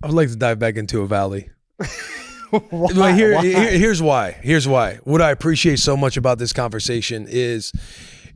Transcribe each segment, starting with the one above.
I would like to dive back into a valley. Why? But Why? here's why. Here's why. What I appreciate so much about this conversation is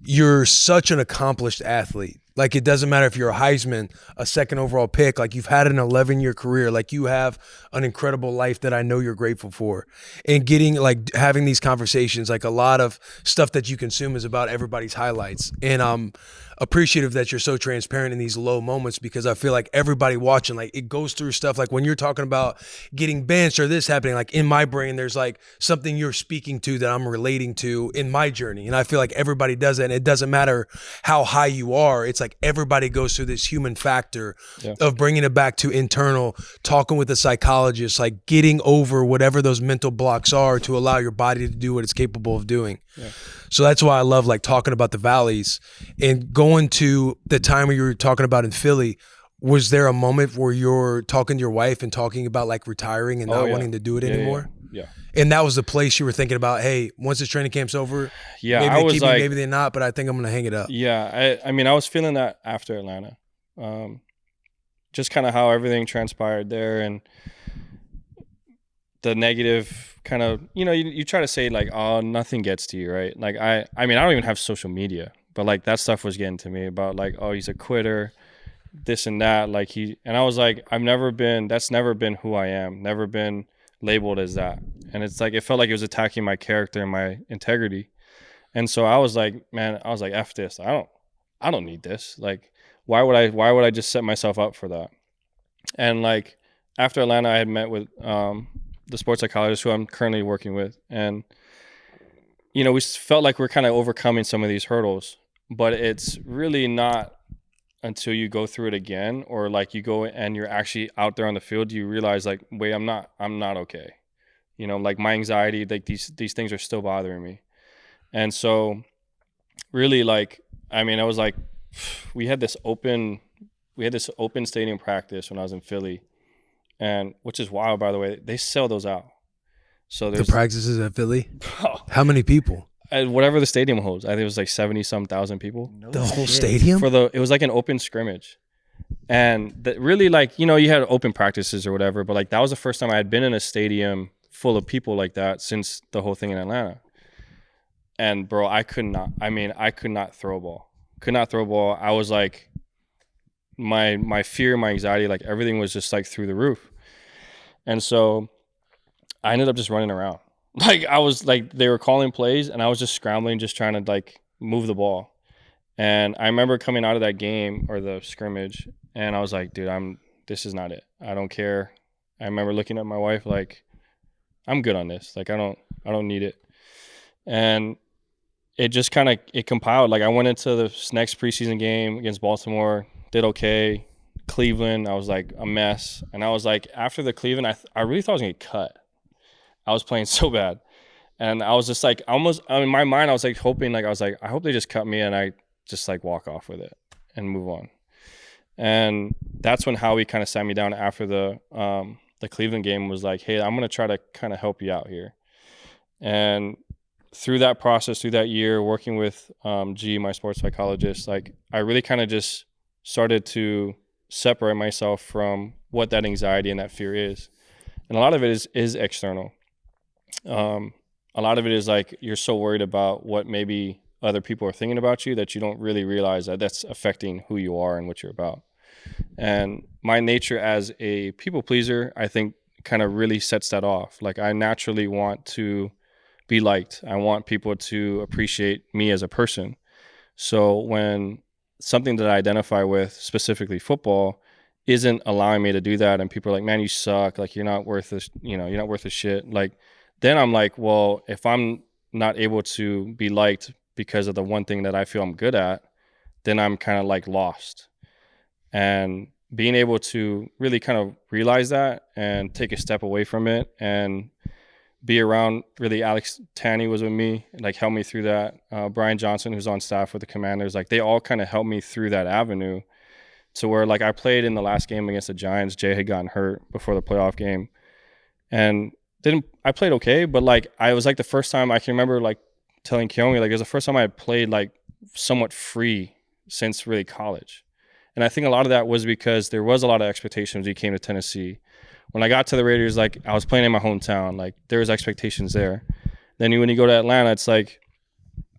you're such an accomplished athlete. Like, it doesn't matter if you're a Heisman, a second overall pick, like you've had an 11-year career, like you have an incredible life that I know you're grateful for. And getting, like, having these conversations, like a lot of stuff that you consume is about everybody's highlights. And I'm appreciative that you're so transparent in these low moments, because I feel like everybody watching, like, it goes through stuff. Like when you're talking about getting benched or this happening, like in my brain, there's like something you're speaking to that I'm relating to in my journey. And I feel like everybody does that. And it doesn't matter how high you are. It's like everybody goes through this human factor of bringing it back to internal, talking with a psychologist, like getting over whatever those mental blocks are to allow your body to do what it's capable of doing. Yeah. So that's why I love like talking about the valleys and going to the time where you were talking about in Philly. Was there a moment where you're talking to your wife and talking about like retiring and not wanting to do it anymore? Yeah. And that was the place you were thinking about, hey, once this training camp's over, maybe I they was keep like, me, maybe they're not, but I think I'm going to hang it up. Yeah. I mean, I was feeling that after Atlanta. Just kind of how everything transpired there and the negative kind of, you try to say like, oh, nothing gets to you, right? Like, I mean, I don't even have social media, but like that stuff was getting to me about like, oh, he's a quitter, this and that. Like and I was like, that's never been who I am, never been labeled as that. And it's like, it felt like it was attacking my character and my integrity. And so I was like, man, F this. I don't need this. Like, why would I just set myself up for that? And like after Atlanta, I had met with the sports psychologist who I'm currently working with. And, we felt like we're kind of overcoming some of these hurdles, but it's really not until you go through it again, or like you go and you're actually out there on the field, you realize like, wait, I'm not okay. Like my anxiety, like these things are still bothering me. And so really like, I mean, I was like, we had this open stadium practice when I was in Philly, and which is wild, by the way, they sell those out. So there's the practices at Philly. How many people? Whatever the stadium holds, I think it was like 70-some thousand people. The whole stadium? It was like an open scrimmage, and really like you had open practices or whatever, but like that was the first time I had been in a stadium full of people like that since the whole thing in Atlanta. And bro, I could not throw a ball. Could not throw a ball. I was like, my fear, my anxiety, like everything was just like through the roof. And so I ended up just running around. Like I was like, they were calling plays and I was just scrambling, just trying to like move the ball. And I remember coming out of that game or the scrimmage and I was like, dude, this is not it. I don't care. I remember looking at my wife like, I'm good on this. Like I don't need it. And it just kind of, it compiled. Like I went into the next preseason game against Baltimore, did okay. Cleveland, I was like a mess. And I was like, after the Cleveland, I really thought I was going to get cut. I was playing so bad. And I was just like, in my mind, I was like hoping, like, I was like, I hope they just cut me and I just like walk off with it and move on. And that's when Howie kind of sat me down after the Cleveland game, was like, hey, I'm going to try to kind of help you out here. And through that process, through that year, working with G, my sports psychologist, like I really kind of just started to separate myself from what that anxiety and that fear is. And a lot of it is external. A lot of it is like you're so worried about what maybe other people are thinking about you that you don't really realize that that's affecting who you are and what you're about. And my nature as a people pleaser, I think, kind of really sets that off. Like I naturally want to be liked. I want people to appreciate me as a person. So when something that I identify with, specifically football, isn't allowing me to do that, and people are like, man, you suck, like you're not worth this, you're not worth a shit, like then I'm like, well, if I'm not able to be liked because of the one thing that I feel I'm good at, then I'm kind of like lost. And being able to really kind of realize that and take a step away from it and be around, really, Alex Tanny was with me, like helped me through that. Brian Johnson, who's on staff with the Commanders, like they all kind of helped me through that avenue to where like I played in the last game against the Giants. Jay had gotten hurt before the playoff game and I played okay, but like I was like the first time I can remember like telling Kiyomi, like it was the first time I had played like somewhat free since really college. And I think a lot of that was because there was a lot of expectations when you came to Tennessee. When I got to the Raiders, like I was playing in my hometown, like there was expectations there. Then when you go to Atlanta, it's like,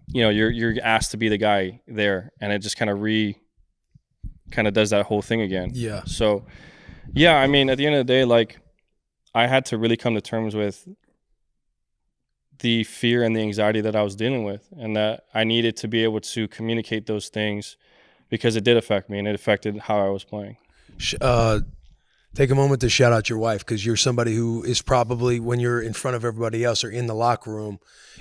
you're asked to be the guy there, and it just kind of does that whole thing again. Yeah. So, yeah, I mean, at the end of the day, like I had to really come to terms with the fear and the anxiety that I was dealing with, and that I needed to be able to communicate those things because it did affect me and it affected how I was playing. Take a moment to shout out your wife, because you're somebody who is probably, when you're in front of everybody else or in the locker room,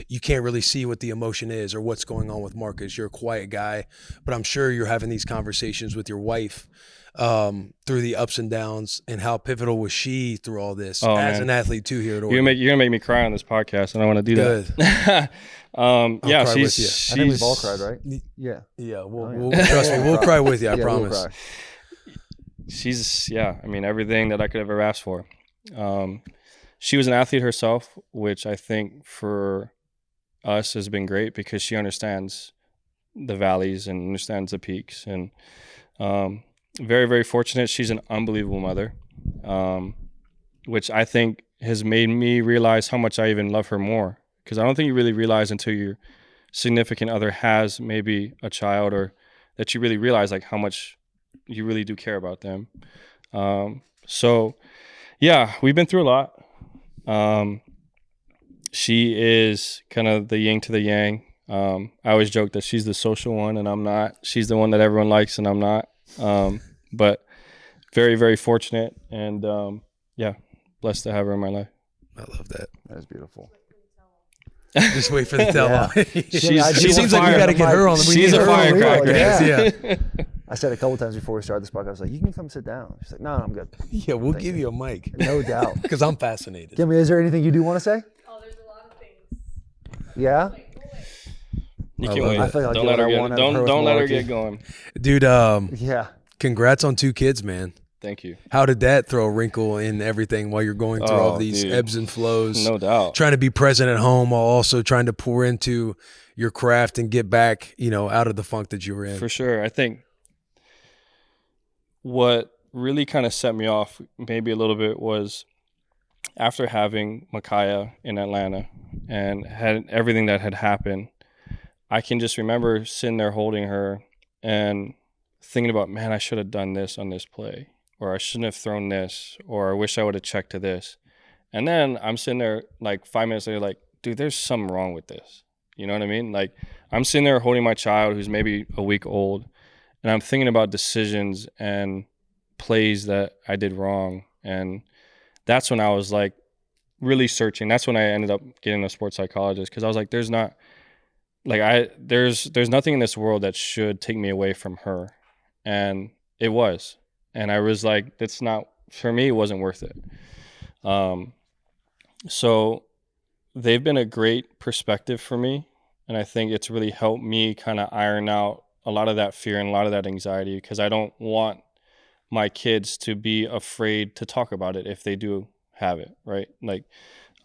you can't really see what the emotion is or what's going on with Marcus. You're a quiet guy, but I'm sure you're having these conversations with your wife through the ups and downs. And how pivotal was she through all this as an athlete too here at Oregon? You're gonna make me cry on this podcast, and I want to do that. Yeah, I think we've all cried, right? Yeah. Yeah. We'll trust me. We'll cry with you. I promise. She's, I mean, everything that I could ever ask for. She was an athlete herself, which I think for us has been great because she understands the valleys and understands the peaks. And very, very fortunate. She's an unbelievable mother, which I think has made me realize how much I even love her more. Because I don't think you really realize until your significant other has maybe a child, or that you really realize like how much you really do care about them. So yeah, we've been through a lot. She is kind of the yin to the yang. I always joke that she's the social one and I'm not. She's the one that everyone likes and I'm not. But very, very fortunate, and blessed to have her in my life. I love that. That is beautiful. Just wait for the tell-on. She seems like we got to get her on. She's a firecracker. Yeah. I said a couple times before we started this podcast, I was like, you can come sit down. She's like, no, I'm good. Yeah, we'll give you a mic. No doubt. Because I'm fascinated. Kimmy, is there anything you do want to say? Oh, there's a lot of things. Yeah? You can wait. I feel like don't let her get going. Dude, yeah. Congrats on 2 kids, man. Thank you. How did that throw a wrinkle in everything while you're going through all these ebbs and flows? No doubt. Trying to be present at home while also trying to pour into your craft and get back, out of the funk that you were in. For sure. I think what really kind of set me off maybe a little bit was after having Micaiah in Atlanta and had everything that had happened, I can just remember sitting there holding her and thinking about, man, I should have done this on this play, or I shouldn't have thrown this, or I wish I would have checked to this. And then I'm sitting there like 5 minutes later, like, dude, there's something wrong with this. You know what I mean? Like, I'm sitting there holding my child who's maybe a week old, and I'm thinking about decisions and plays that I did wrong. And that's when I was like really searching. That's when I ended up getting a sports psychologist, because I was like, there's nothing in this world that should take me away from her. And it was. And I was like, that's not, for me, it wasn't worth it. So they've been a great perspective for me. And I think it's really helped me kind of iron out a lot of that fear and a lot of that anxiety, because I don't want my kids to be afraid to talk about it if they do have it, right? Like,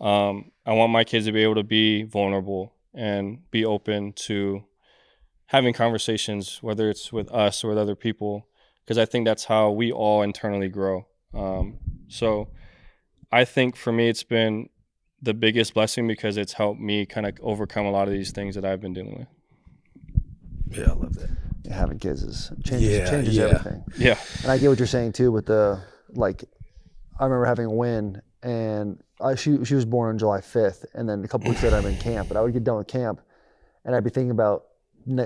I want my kids to be able to be vulnerable and be open to having conversations, whether it's with us or with other people, because I think that's how we all internally grow. So I think for me, it's been the biggest blessing because it's helped me kind of overcome a lot of these things that I've been dealing with. Yeah, I love that. Yeah, having kids changes everything. Yeah. And I get what you're saying too with the, like, I remember having a win, and she was born on July 5th, and then a couple weeks later I'm in camp, but I would get done with camp and I'd be thinking about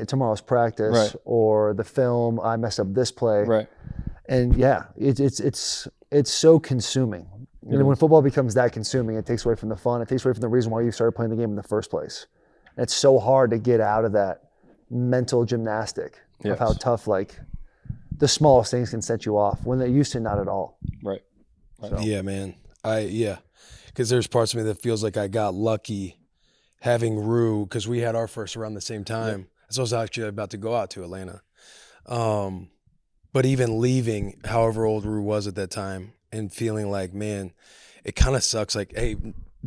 tomorrow's practice, right, or the film, I messed up this play. Right. And yeah, it's so consuming. Mm-hmm. And when football becomes that consuming, it takes away from the fun. It takes away from the reason why you started playing the game in the first place. And it's so hard to get out of that mental gymnastic of how tough, like, the smallest things can set you off when they used to not at all. Right. So. Yeah, man. Because there's parts of me that feels like I got lucky having Rue, because we had our first around the same time. Yep. So I was actually about to go out to Atlanta. But even leaving, however old Rue was at that time, and feeling like, man, it kind of sucks. Like, hey,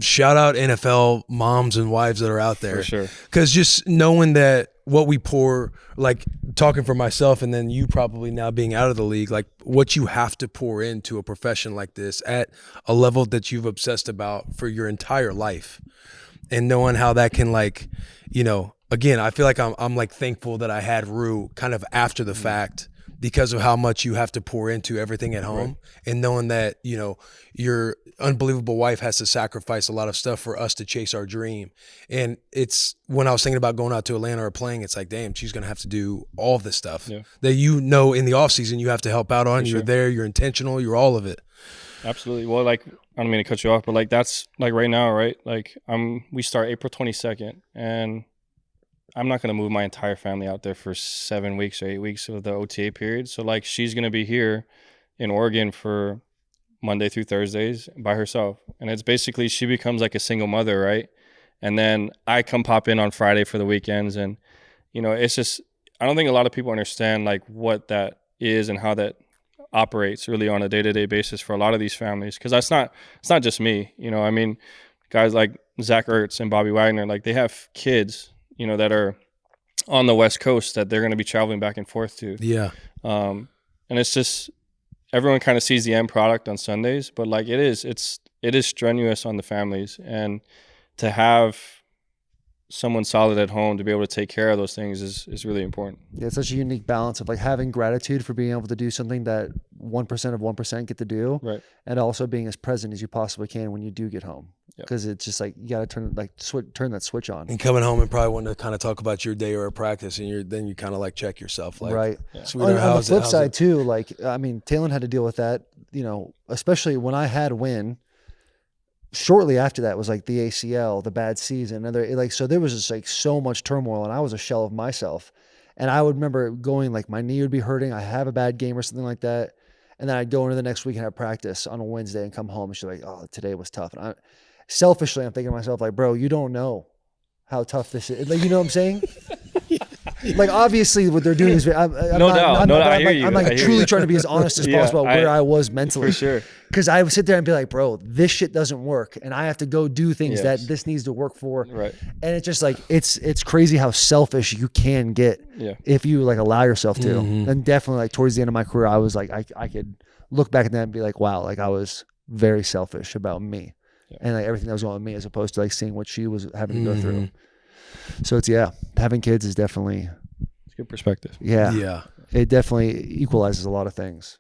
shout out NFL moms and wives that are out there. For sure. Because just knowing that what we pour, like talking for myself and then you probably now being out of the league, like what you have to pour into a profession like this at a level that you've obsessed about for your entire life, and knowing how that can, like, you know, again, I feel like I'm like thankful that I had Rue kind of after the fact, because of how much you have to pour into everything at home, and knowing that, you know, your unbelievable wife has to sacrifice a lot of stuff for us to chase our dream. And it's, when I was thinking about going out to Atlanta or playing, it's like, damn, she's going to have to do all of this stuff that, you know, in the off season you have to help out on. You're there, you're intentional, you're all of it. Absolutely. Well, like, I don't mean to cut you off, but like, that's like right now, right? Like, we start April 22nd, and I'm not going to move my entire family out there for 7 weeks or 8 weeks of the OTA period. So like, she's going to be here in Oregon for Monday through Thursdays by herself. And it's basically, she becomes like a single mother, right? And then I come pop in on Friday for the weekends. And, you know, it's just, I don't think a lot of people understand like what that is and how that operates really on a day-to-day basis for a lot of these families. Cause it's not just me, you know, I mean, guys like Zach Ertz and Bobby Wagner, like they have kids, you know, that are on the West Coast that they're going to be traveling back and forth to. Yeah. And it's just, everyone kind of sees the end product on Sundays, but like it is strenuous on the families, and to have someone solid at home to be able to take care of those things is really important. Yeah, it's such a unique balance of like having gratitude for being able to do something that 1% of 1% get to do, right? And also being as present as you possibly can when you do get home, because it's just like you got to turn that switch on. And coming home and probably want to kind of talk about your day or a practice, and then you kind of like check yourself, like, right. Sweetheart, On the flip side too, like, I mean, Talon had to deal with that, you know, especially when I had Win. Shortly after that was like the ACL, the bad season, and like, so there was just like so much turmoil, and I was a shell of myself. And I would remember going, like, my knee would be hurting, I have a bad game or something like that, and then I'd go into the next week and have practice on a Wednesday and come home, and she's like, oh, today was tough. And selfishly, I'm thinking to myself, like, bro, you don't know how tough this is. Like, you know what I'm saying? Like, obviously what they're doing is, I'm truly trying to be as honest as possible about where I was mentally. For sure. Because I would sit there and be like, bro, this shit doesn't work, and I have to go do things that this needs to work for. Right. And it's just like, it's crazy how selfish you can get if you like allow yourself to. And definitely, like, towards the end of my career, I was like, I could look back at that and be like, wow, like I was very selfish about me and like everything that was going on with me, as opposed to like seeing what she was having to go through. So it's, having kids is definitely, it's a good perspective. Yeah. It definitely equalizes a lot of things.